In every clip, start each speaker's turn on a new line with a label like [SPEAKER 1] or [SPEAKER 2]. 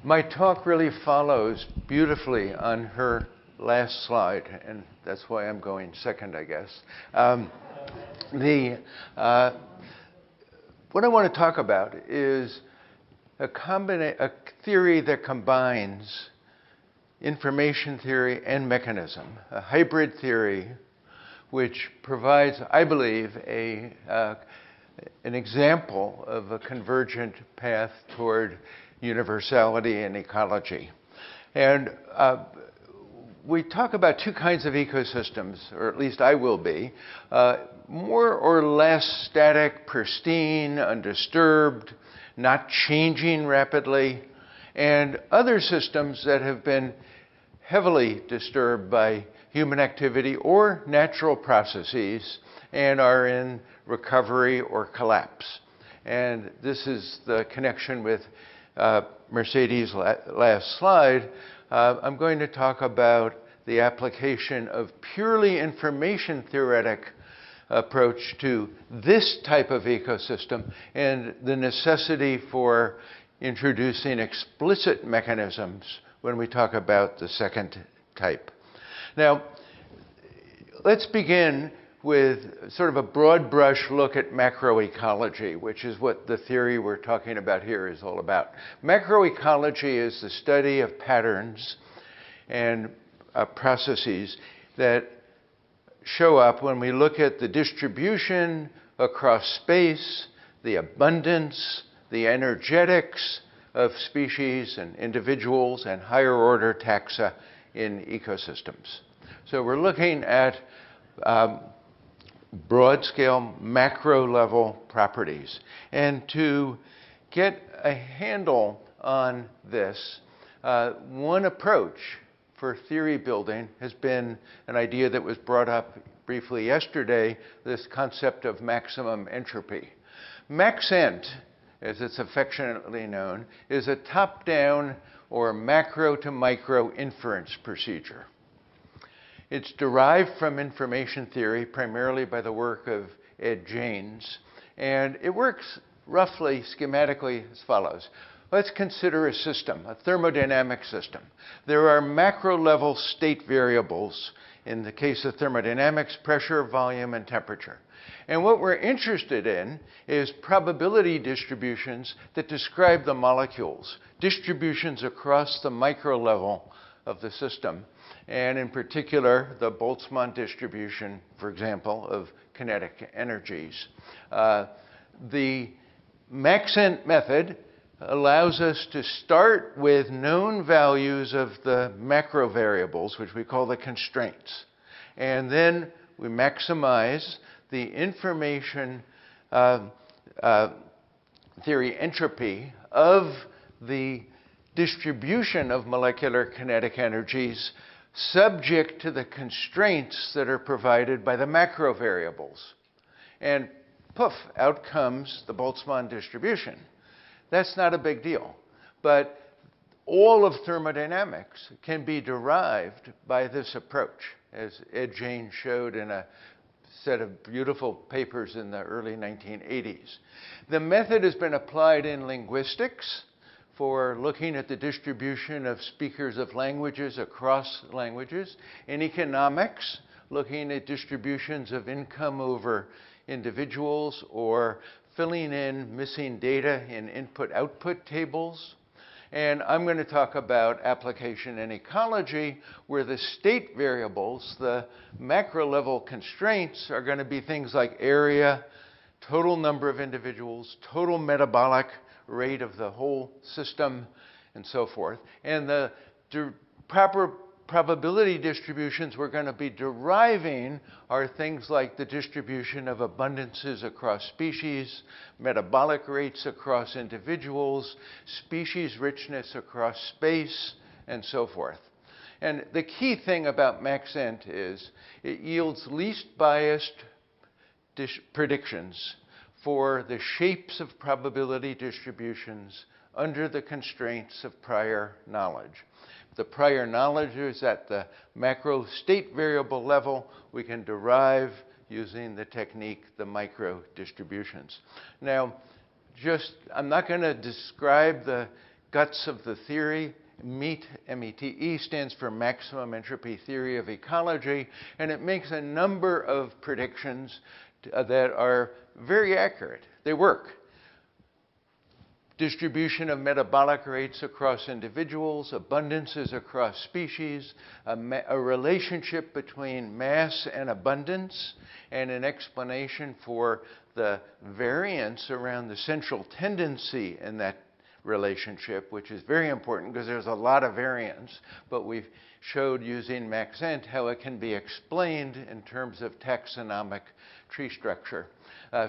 [SPEAKER 1] My talk really follows beautifully on her last slide, and that's why I'm going second, I guess. What I want to talk about is a theory that combines information theory and mechanism, a hybrid theory which provides, I believe, an example of a convergent path toward universality in ecology. And we talk about two kinds of ecosystems, or at least I will be, more or less static, pristine, undisturbed, not changing rapidly, and other systems that have been heavily disturbed by human activity or natural processes and are in recovery or collapse. And this is the connection with Mercedes' last slide. I'm going to talk about the application of purely information theoretic approach to this type of ecosystem and the necessity for introducing explicit mechanisms when we talk about the second type. Now, let's begin with sort of a broad brush look at macroecology, which is what the theory we're talking about here is all about. Macroecology is the study of patterns and processes that show up when we look at the distribution across space, the abundance, the energetics of species and individuals and higher order taxa in ecosystems. So we're looking at broad-scale, macro-level properties. And to get a handle on this, one approach for theory building has been an idea that was brought up briefly yesterday, this concept of maximum entropy. Maxent, as it's affectionately known, is a top-down or macro to micro inference procedure. It's derived from information theory, primarily by the work of Ed Janes, and it works roughly schematically as follows. Let's consider a system, a thermodynamic system. There are macro-level state variables, in the case of thermodynamics, pressure, volume, and temperature. And what we're interested in is probability distributions that describe the molecules, distributions across the micro level of the system, and in particular, the Boltzmann distribution, for example, of kinetic energies. The Maxent method allows us to start with known values of the macro variables, which we call the constraints. And then we maximize the information theory entropy of the distribution of molecular kinetic energies subject to the constraints that are provided by the macro variables. And poof, out comes the Boltzmann distribution. That's not a big deal. But all of thermodynamics can be derived by this approach, as Ed Janes showed in a set of beautiful papers in the early 1980s. The method has been applied in linguistics for looking at the distribution of speakers of languages across languages, in economics, looking at distributions of income over individuals or filling in missing data in input-output tables. And I'm going to talk about application in ecology, where the state variables, the macro-level constraints, are going to be things like area, total number of individuals, total metabolic rate of the whole system, and so forth. And the proper probability distributions we're going to be deriving are things like the distribution of abundances across species, metabolic rates across individuals, species richness across space, and so forth. And the key thing about Maxent is it yields least biased predictions for the shapes of probability distributions under the constraints of prior knowledge. The prior knowledge is at the macro state variable level. We can derive, using the technique, the micro distributions. Now, I'm not going to describe the guts of the theory. METE, M-E-T-E, stands for Maximum Entropy Theory of Ecology, and it makes a number of predictions that are very accurate. They work. Distribution of metabolic rates across individuals, abundances across species, a relationship between mass and abundance, and an explanation for the variance around the central tendency in that relationship, which is very important because there's a lot of variance, but we've showed using Maxent how it can be explained in terms of taxonomic tree structure.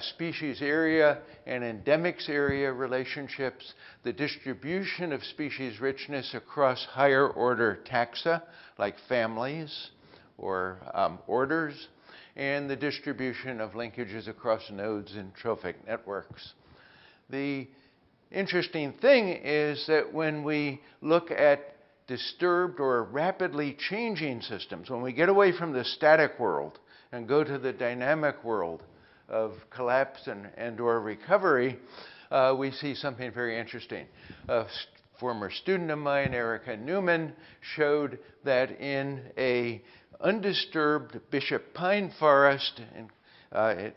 [SPEAKER 1] Species area and endemics area relationships, the distribution of species richness across higher order taxa, like families or orders, and the distribution of linkages across nodes in trophic networks. The interesting thing is that when we look at disturbed or rapidly changing systems, when we get away from the static world and go to the dynamic world of collapse and or recovery, we see something very interesting. A former student of mine, Erica Newman, showed that in a undisturbed Bishop pine forest in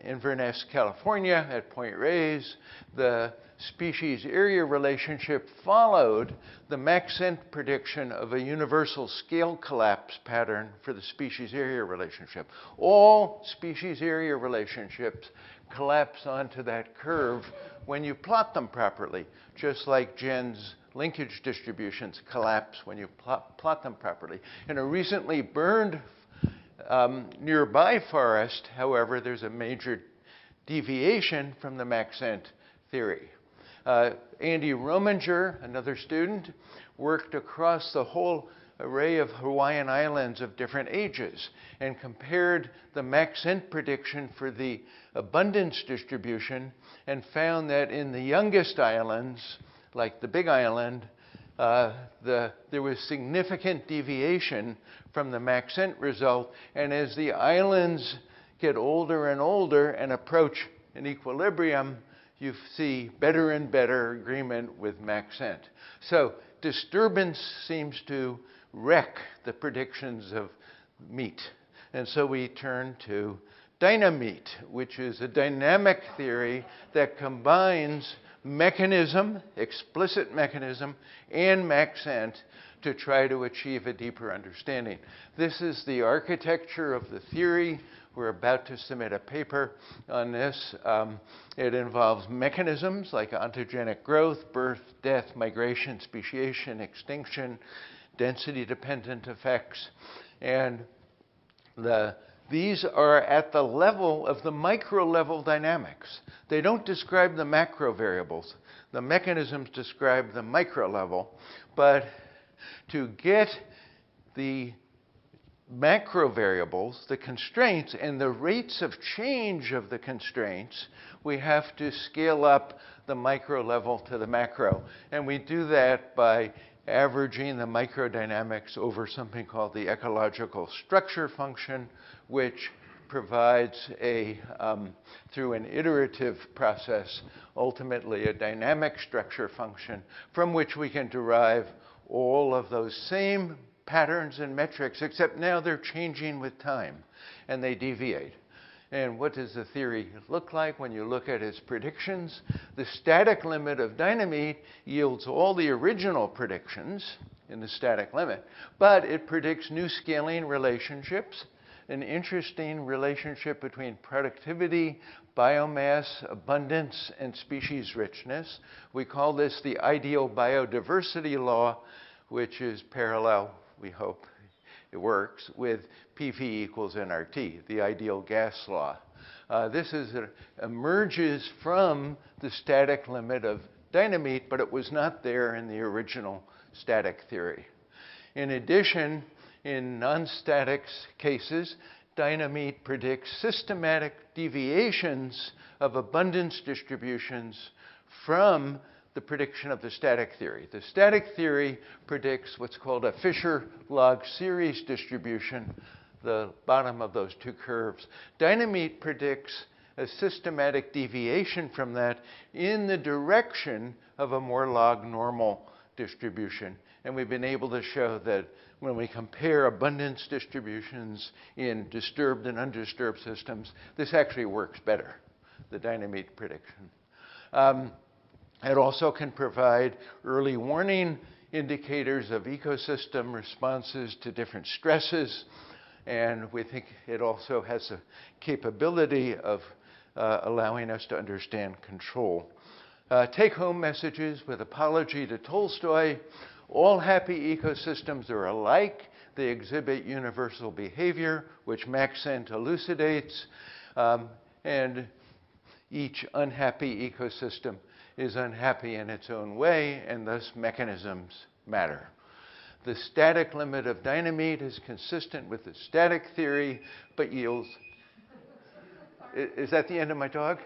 [SPEAKER 1] Inverness, California, at Point Reyes, the species area relationship followed the Maxent prediction of a universal scale collapse pattern for the species area relationship. All species area relationships collapse onto that curve when you plot them properly, just like Jen's linkage distributions collapse when you plot them properly. In a recently burned nearby forest, however, there's a major deviation from the Maxent theory. Andy Rominger, another student, worked across the whole array of Hawaiian islands of different ages and compared the Maxent prediction for the abundance distribution and found that in the youngest islands, like the Big Island, there was significant deviation from the Maxent result, and as the islands get older and older and approach an equilibrium, you see better and better agreement with Maxent. So disturbance seems to wreck the predictions of METE. And so we turn to dynamete, which is a dynamic theory that combines mechanism, explicit mechanism, and Maxent to try to achieve a deeper understanding. This is the architecture of the theory. We're about to submit a paper on this. It involves mechanisms like ontogenic growth, birth, death, migration, speciation, extinction, density-dependent effects. And these are at the level of the micro-level dynamics. They don't describe the macro variables. The mechanisms describe the micro-level. But to get the macro variables, the constraints, and the rates of change of the constraints, we have to scale up the micro level to the macro. And we do that by averaging the microdynamics over something called the ecological structure function, which provides through an iterative process, ultimately a dynamic structure function from which we can derive all of those same patterns and metrics, except now they're changing with time and they deviate. And what does the theory look like when you look at its predictions? The static limit of dynamete yields all the original predictions in the static limit, but it predicts new scaling relationships, an interesting relationship between productivity, biomass, abundance, and species richness. We call this the ideal biodiversity law, which is parallel, we hope it works, with PV equals nRT, the ideal gas law. This emerges from the static limit of dynamete, but it was not there in the original static theory. In addition, in non-static cases, dynamete predicts systematic deviations of abundance distributions from the prediction of the static theory. The static theory predicts what's called a Fisher log series distribution, the bottom of those two curves. Dynamete predicts a systematic deviation from that in the direction of a more log normal distribution. And we've been able to show that when we compare abundance distributions in disturbed and undisturbed systems, this actually works better, the dynamite prediction. It also can provide early warning indicators of ecosystem responses to different stresses. And we think it also has a capability of allowing us to understand control. Take-home messages with apology to Tolstoy. All happy ecosystems are alike. They exhibit universal behavior, which Maxent elucidates. And each unhappy ecosystem is unhappy in its own way, and thus mechanisms matter. The static limit of dynamite is consistent with the static theory, but yields... Is that the end of my talk?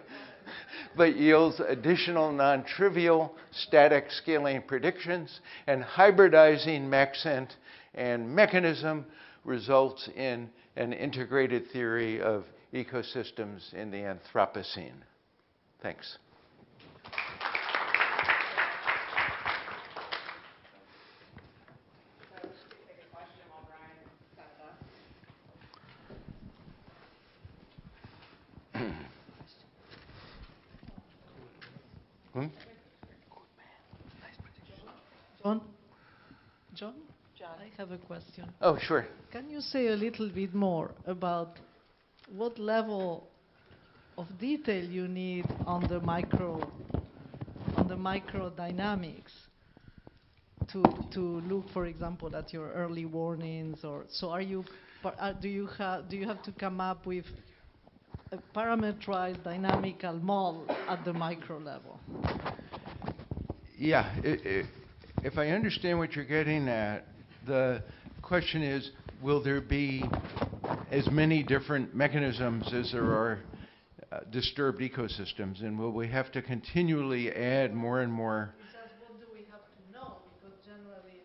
[SPEAKER 1] But yields additional non-trivial static scaling predictions, and hybridizing Maxent and mechanism results in an integrated theory of ecosystems in the Anthropocene. Thanks.
[SPEAKER 2] John, I have a question.
[SPEAKER 1] Oh, sure.
[SPEAKER 2] Can you say a little bit more about what level of detail you need on the microdynamics to look, for example, at your early warnings? Or so do you have to come up with a parameterized dynamical model at the micro level?
[SPEAKER 1] Yeah. If I understand what you're getting at, the question is, will there be as many different mechanisms as there are disturbed ecosystems, and will we have to continually add more and more?
[SPEAKER 2] Because what do we have to know? Because generally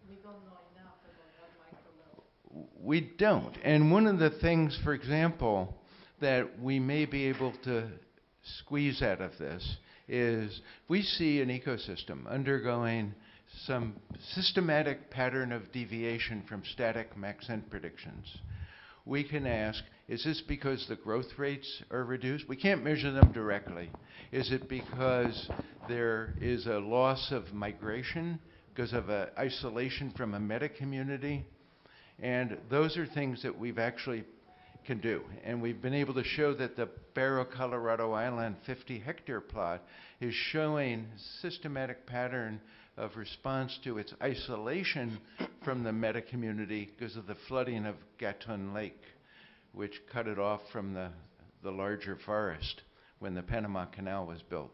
[SPEAKER 2] we don't know enough about that micro level.
[SPEAKER 1] We don't. And one of the things, for example, that we may be able to squeeze out of this is we see an ecosystem undergoing some systematic pattern of deviation from static Maxent predictions. We can ask, is this because the growth rates are reduced? We can't measure them directly. Is it because there is a loss of migration because of an isolation from a meta-community? And those are things that we've actually can do. And we've been able to show that the Barrow, Colorado Island 50-hectare plot is showing systematic pattern of response to its isolation from the meta-community because of the flooding of Gatun Lake, which cut it off from the larger forest when the Panama Canal was built.